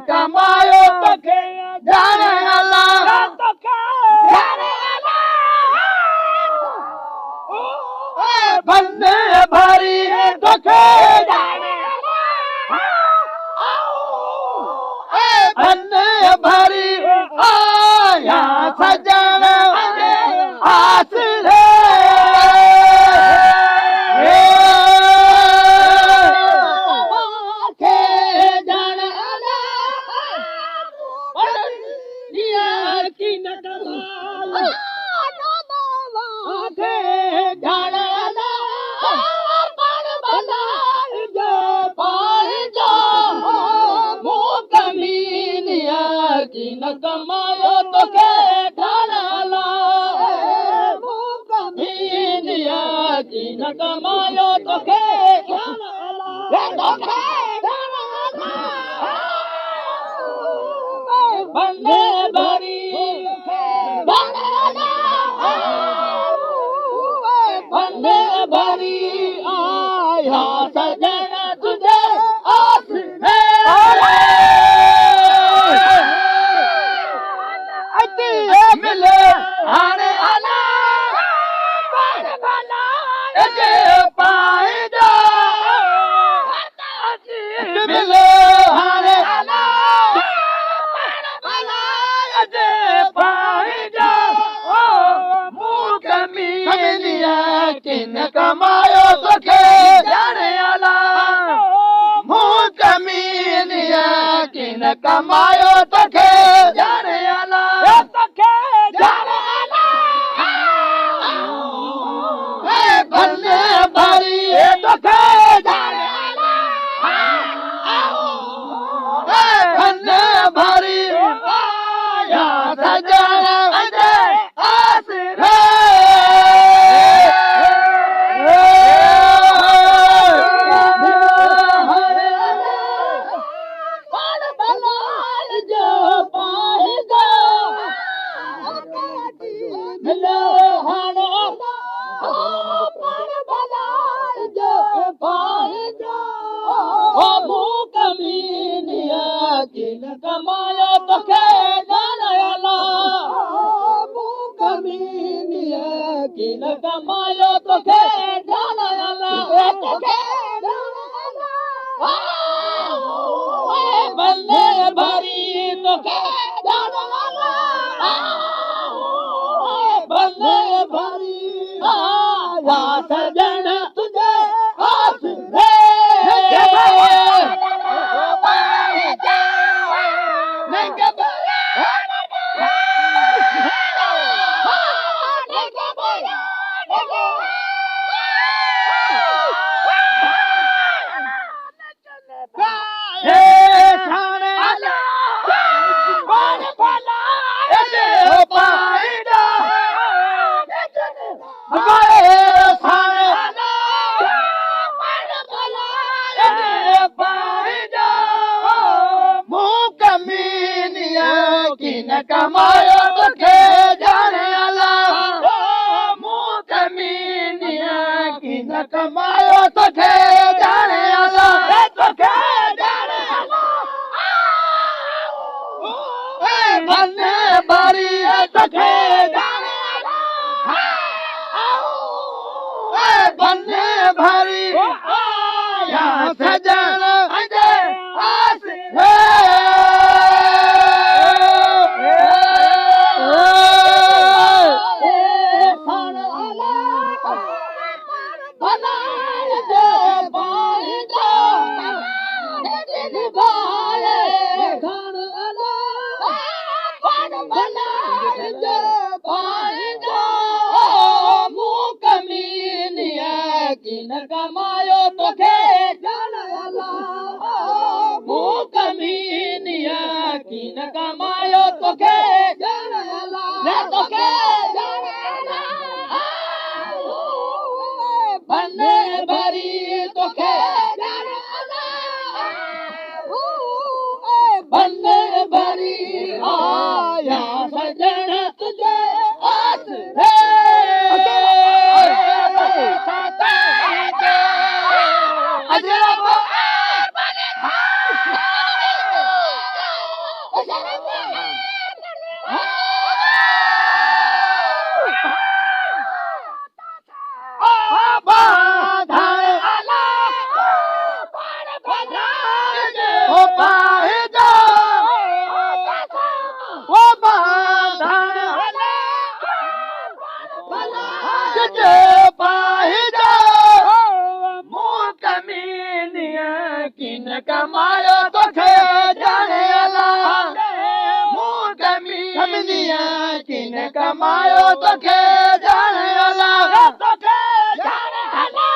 कमायो तोखे जाने अल्लाह तोखे जाने अल्लाह बंदे भरी तोखे जाने बंदे भरी आया सजन आसरे न कमायो तोखे ढाला न कमायो तोखे बंदे भरी बंदे भरी आया सजन तुझे मिले हाणे अला पाईंदा मिले हाणे अला पाईंदा मूं कमीनिया किन कमायो तोखे जाने अला मूं कमीनिया किन कमायो तोखे जाने अला कमायो तोखे जाने अला किन कमायो तोखे जाने अला बंदे भरी तोखे जाने अला बंदे भरी आया सजन तुझे आसरे कमायो तोखे जाने अला मूं कमीनिया किन कमायो तोखे जाने अला तोखे जाने अला बंदे भरी तोखे जाने अला बंदे भरी आया सजन कमायो तोखे जाने कमायो तोखे जाने अला मूं कमीनिया किन कमायो तोखे जाने अला तोखे जाने अला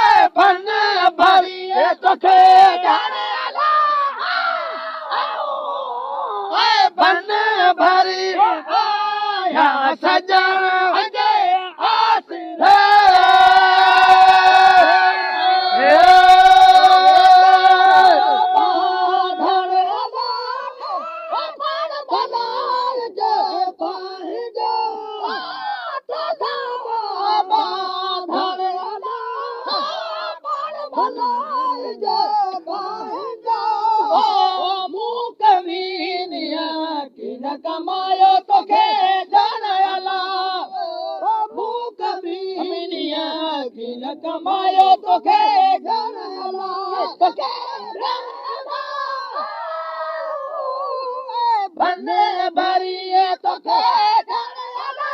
ए बन भरी तोखे जाने अला ए बन भरी या सजन अजे आस कमायो तोखे जाने अला मूं कमीनिया किन कमायो तोखे जाने अला तोखे बने भरी तोखे जाने अला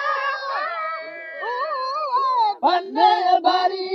बने भरी